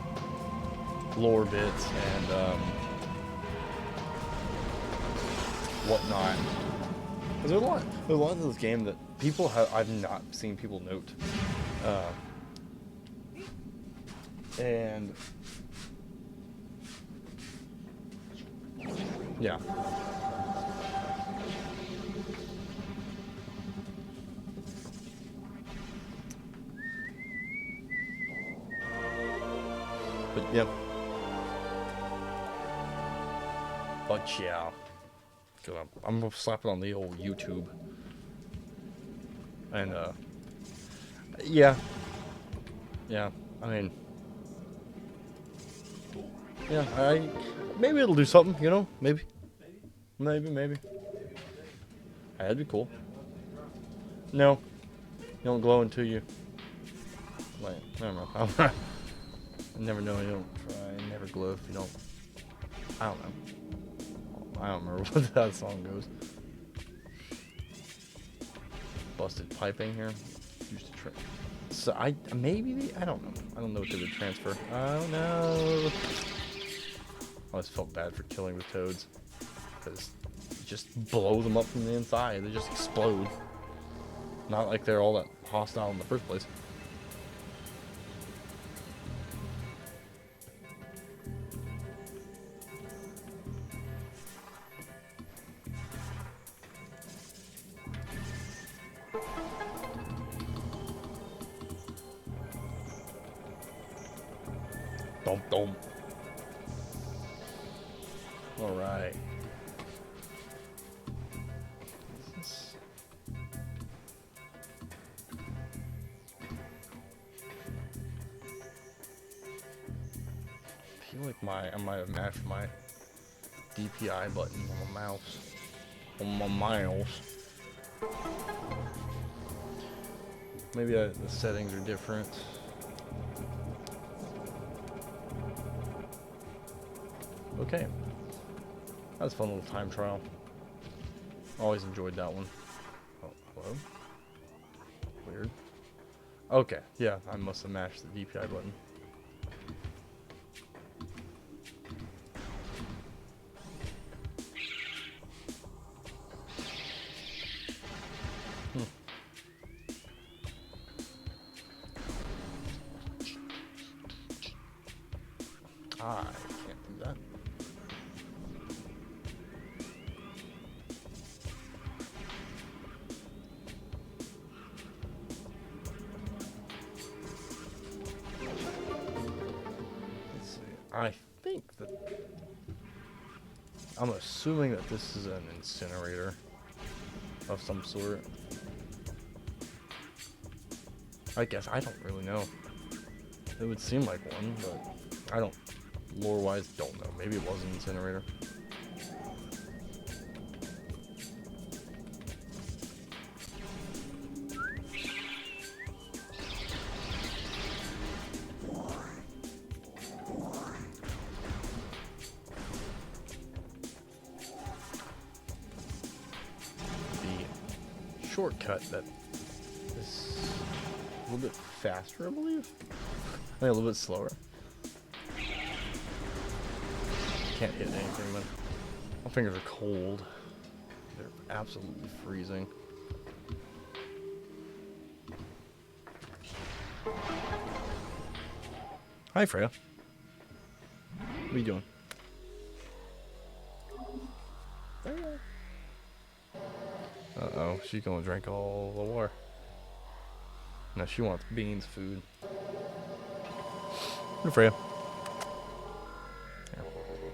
lore bits and whatnot. There's a lot of this game that I've not seen people note. And yeah. But yeah. But yeah. I'm gonna slap it on the old YouTube. And yeah. Yeah, I mean, yeah, maybe it'll do something, you know? Maybe. That'd be cool. No. You don't glow until you... Wait, never mind. I never know, you don't try. You never glow if you don't... I don't know. I don't remember what that song goes. Busted piping here. Used to so I don't know. I don't know what they would transfer. Oh no. I always felt bad for killing the toads. Because you just blow them up from the inside. They just explode. Not like they're all that hostile in the first place. Dum. All right. I feel like I might have mashed my DPI button on my mouse. On my mouse. Maybe the settings are different. Okay. That was a fun little time trial. Always enjoyed that one. Oh, hello? Weird. Okay, yeah, I must have mashed the DPI button. I can't do that. Let's see. I think that... I'm assuming that this is an incinerator of some sort. I guess. I don't really know. It would seem like one, but I don't... Lore-wise, don't know. Maybe it was an incinerator. The shortcut that is a little bit faster, I believe. I mean, a little bit slower. Can't hit anything, but my fingers are cold. They're absolutely freezing. Hi, Freya. What are you doing? Uh-oh, she's gonna drink all the water. No, she wants beans food. Here, Freya. Yeah.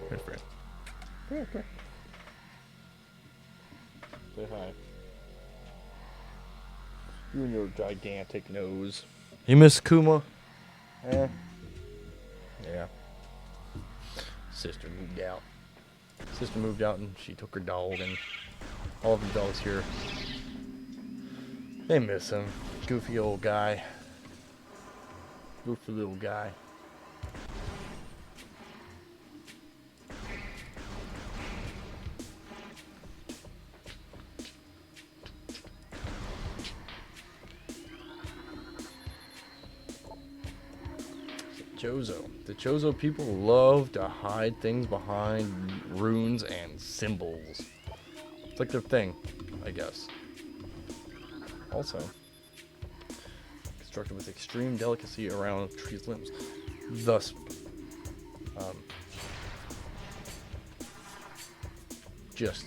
Here's Freya. Come here. Say hi. You and your gigantic nose. You miss Kuma? Eh. Yeah. Sister moved out. Sister moved out and she took her dog, and all of the dogs here, they miss him. Goofy old guy. Goofy little guy. Chozo. The Chozo people love to hide things behind runes and symbols. It's like their thing, I guess. Also, constructed with extreme delicacy around trees' limbs. Thus, just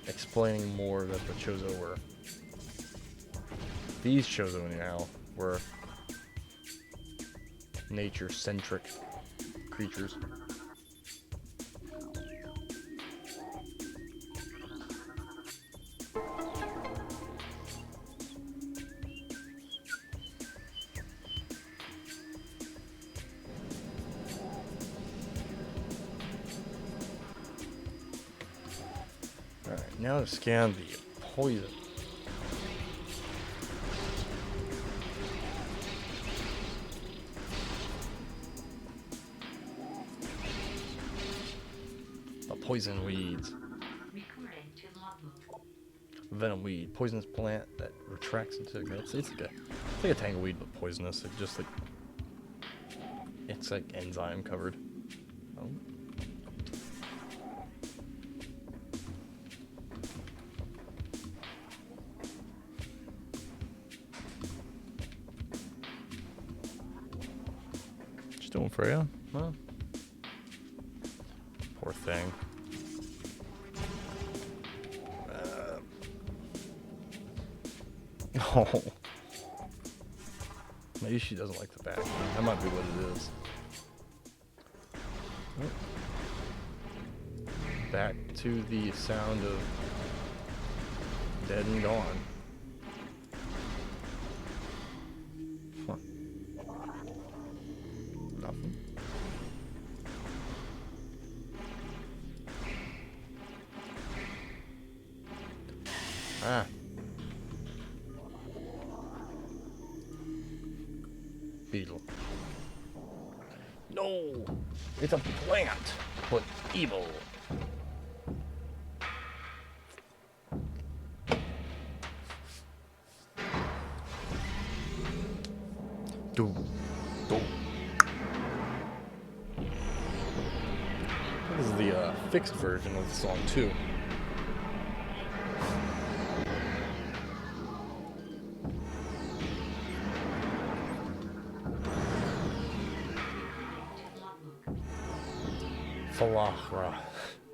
explaining more that the Chozo were. These Chozo, anyhow, were nature-centric creatures. Alright, now to scan the poison. Poison weeds. Recording to logbook. Venom weed. Poisonous plant that retracts into it's like a tangleweed but poisonous. It just like it's like enzyme covered. Oh. Just doing Freya? Well, poor thing. Oh. Maybe she doesn't like the back. That might be what it is. Oh. Back to the sound of dead and gone. Huh. Nothing. Ah. Beetle. No! It's a plant, but evil. Do. This is the fixed version of the song too. Falahra,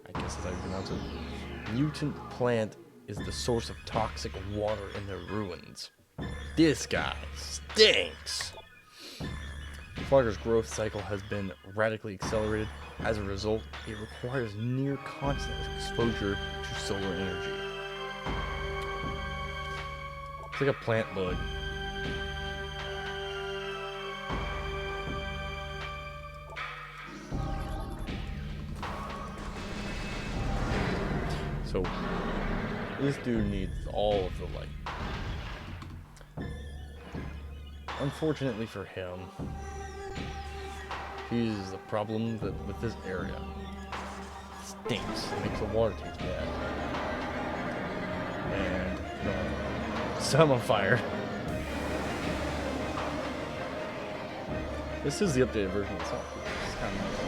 I guess is how you pronounce it. Mutant plant is the source of toxic water in the ruins. This guy stinks! Flagra's growth cycle has been radically accelerated. As a result, it requires near constant exposure to solar energy. It's like a plant bug. So, this dude needs all of the light. Unfortunately for him, he's the problem that with this area. It stinks. It makes the water taste bad. And, set him on fire. This is the updated version of the song. It's kind of nice.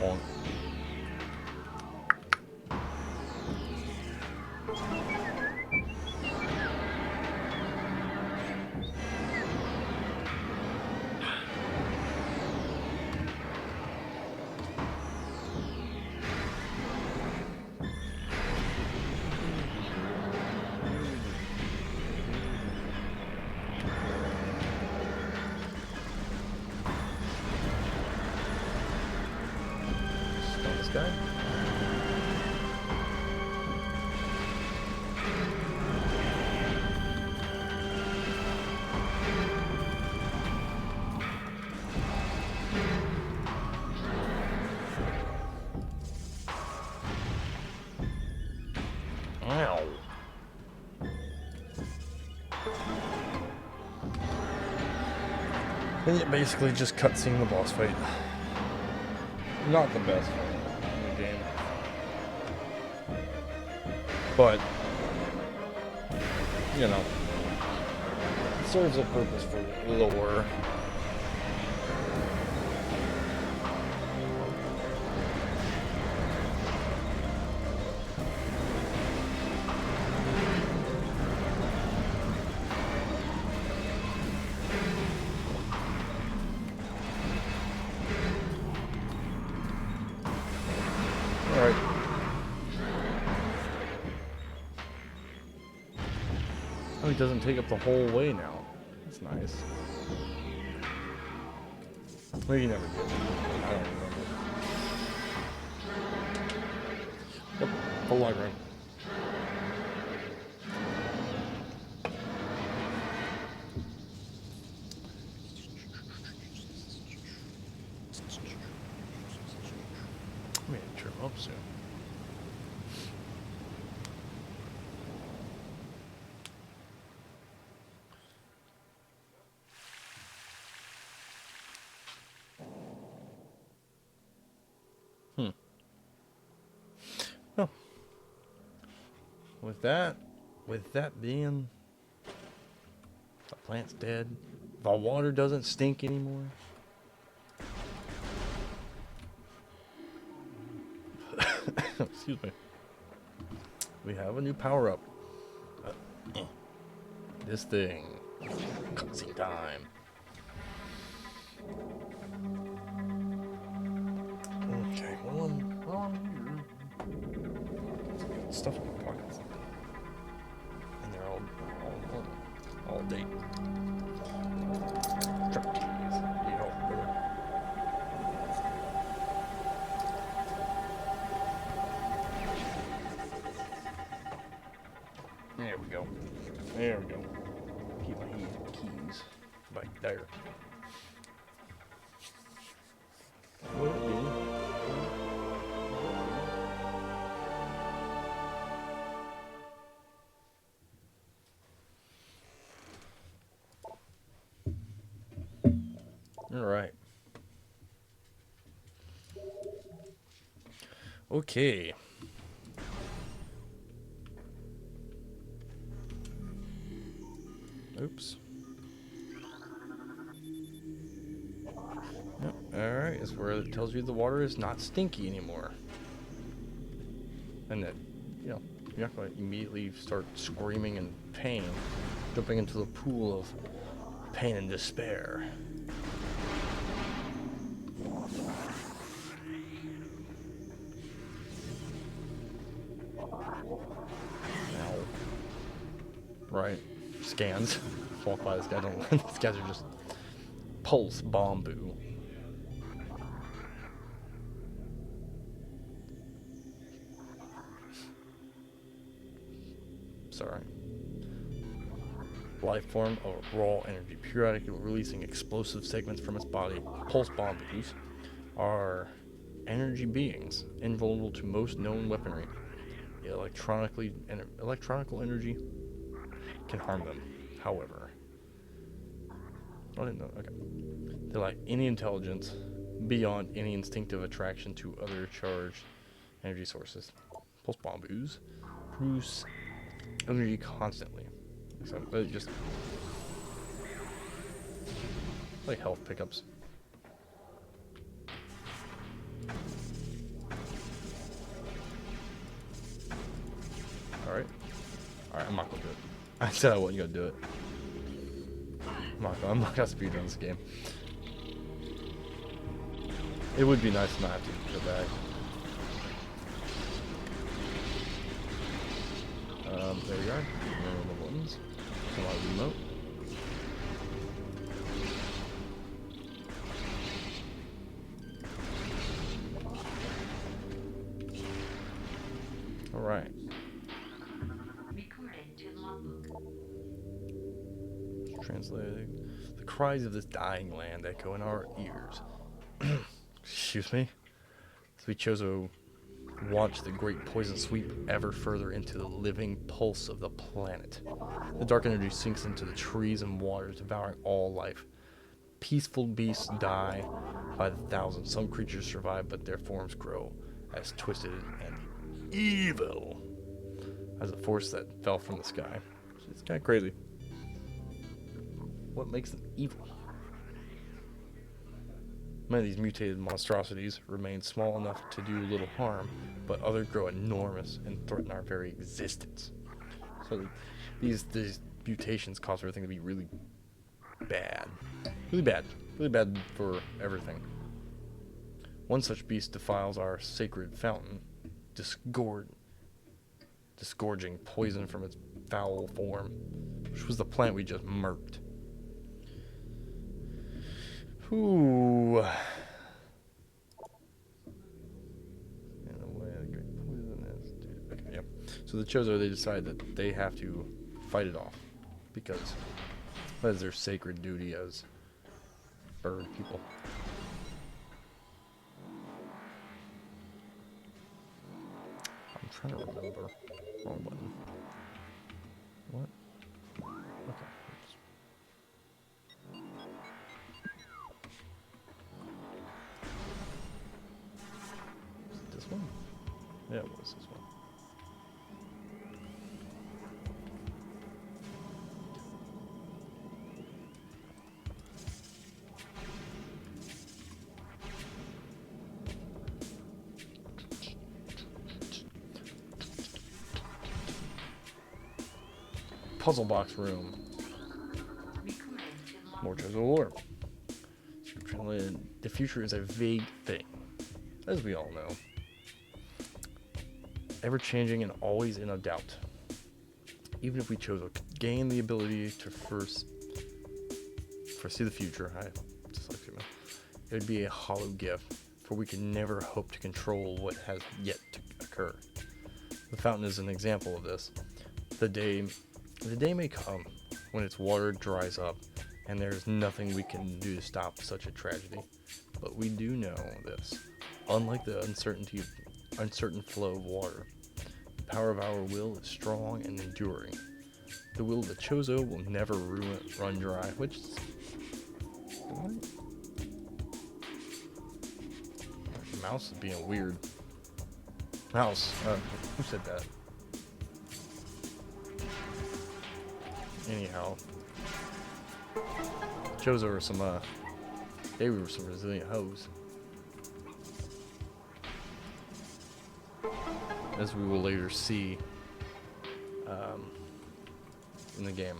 Honk. Stun this guy. Ow. And yeah, basically just cutscene the boss fight. Not the best fight in the game. But, you know, it serves a purpose for lore. Alright. Oh, he doesn't take up the whole way now. That's nice. Well, you never did. I don't remember. Yep, full light room. I'm gonna trim up soon. Oh. With that being, the plant's dead. The water doesn't stink anymore. Excuse me. We have a new power-up. This thing. Cutscene time. Okay, well, I'm here. Stuff in my pockets. And they're all date. Truck keys. Yeah, brother. There we go. There we go. Keep my keys back there. All right. Okay. Oops. Yep. Alright, it's where it tells you the water is not stinky anymore. And that, you know, you're not going to immediately start screaming in pain, jumping into the pool of pain and despair. Ow. Right. Scans. Walk by this guy. Don't. These guys are just pulse bamboo. Sorry. Life form of raw energy, periodically releasing explosive segments from its body. Pulse bamboos are energy beings, invulnerable to most known weaponry. Electronical energy can harm them. However, I didn't know. Okay, they lack any intelligence beyond any instinctive attraction to other charged energy sources. Pulse bamboos produce energy constantly. So just like health pickups. I said I wasn't gonna do it. I'm not gonna speedrun this game. It would be nice to not have to go back. There you are. Remember the buttons. Come on, remote. Alright. Recorded to logbook. Translating. The cries of this dying land echo in our ears. Excuse me? As we chose to watch the great poison sweep ever further into the living pulse of the planet. The dark energy sinks into the trees and waters, devouring all life. Peaceful beasts die by the thousands. Some creatures survive, but their forms grow as twisted and evil as a force that fell from the sky. It's kind of crazy. What makes them evil? Many of these mutated monstrosities remain small enough to do little harm, but others grow enormous and threaten our very existence. So these mutations cause everything to be really bad. Really bad for everything. One such beast defiles our sacred fountain, disgorging poison from its foul form, which was the plant we just murked. Ooh. In a way, the great poison is. Okay, yep. So the Chozo, they decide that they have to fight it off because that is their sacred duty as bird people. I'm trying to remember. Wrong button. What? Okay. This one? Yeah, it was this one. Puzzle box room. More Chozo lore. The future is a vague thing, as we all know. Ever changing and always in a doubt. Even if we chose to gain the ability to foresee the future, it would be a hollow gift, for we can never hope to control what has yet to occur. The fountain is an example of this. The day may come when its water dries up, and there is nothing we can do to stop such a tragedy. But we do know this. Unlike the uncertain flow of water, the power of our will is strong and enduring. The will of the Chozo will never run dry, which is... What? The mouse is being weird. Mouse, who said that? Anyhow, Chozo are some, they were some resilient hoes. As we will later see, in the game.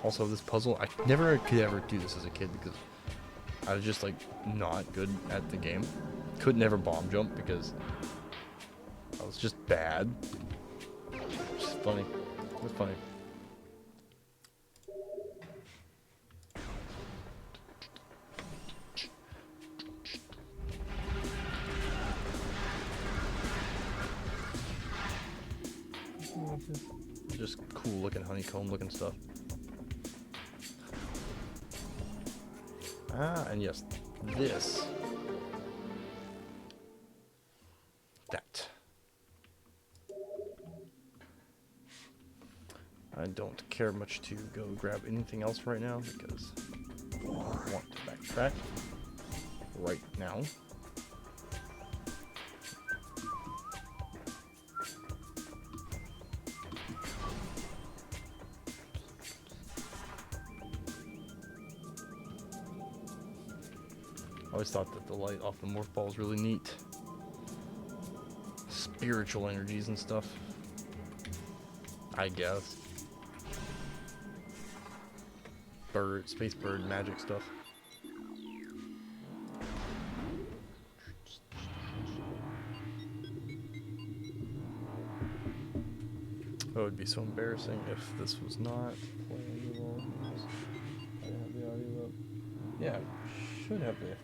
Also, this puzzle, I never could ever do this as a kid because I was just, like, not good at the game. Could never bomb jump because I was just bad. It's just funny. It was funny. Just cool looking honeycomb looking stuff. Ah, and yes, this. That. I don't care much to go grab anything else right now because I want to backtrack right now. I always thought that the light off the morph ball is really neat. Spiritual energies and stuff. I guess. Space bird magic stuff. Oh, it would be so embarrassing if this was not playing the volumes. I have the audio up. Yeah, should have the.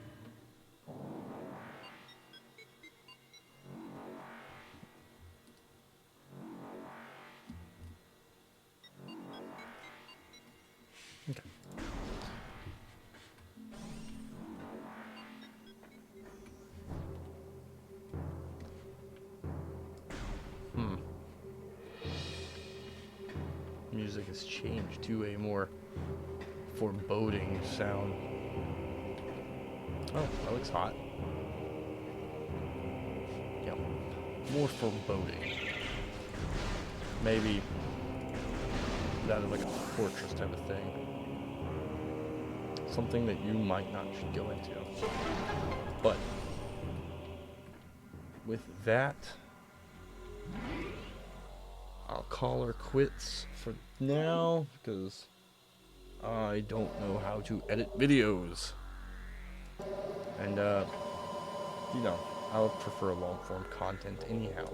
Okay. Music has changed to a more foreboding sound. Oh, that looks hot. Yeah, more foreboding. Maybe that is like a fortress type of thing. Something that you might not should go into. But with that, I'll call her quits for now because I don't know how to edit videos. And, you know, I would prefer long form content anyhow.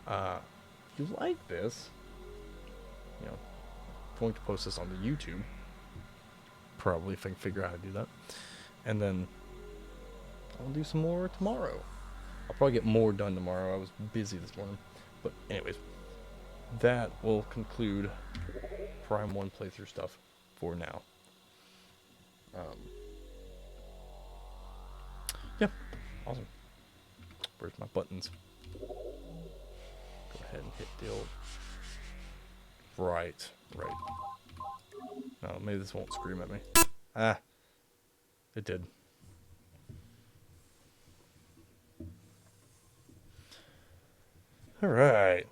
If you like this, you know, I'm going to post this on the YouTube. Probably if I can figure out how to do that. And then I'll do some more tomorrow. I'll probably get more done tomorrow. I was busy this morning. But anyways, that will conclude Prime 1 playthrough stuff for now. Yeah, awesome. Where's my buttons? Go ahead and hit the old... Right. No, maybe this won't scream at me. Ah, it did. Alright.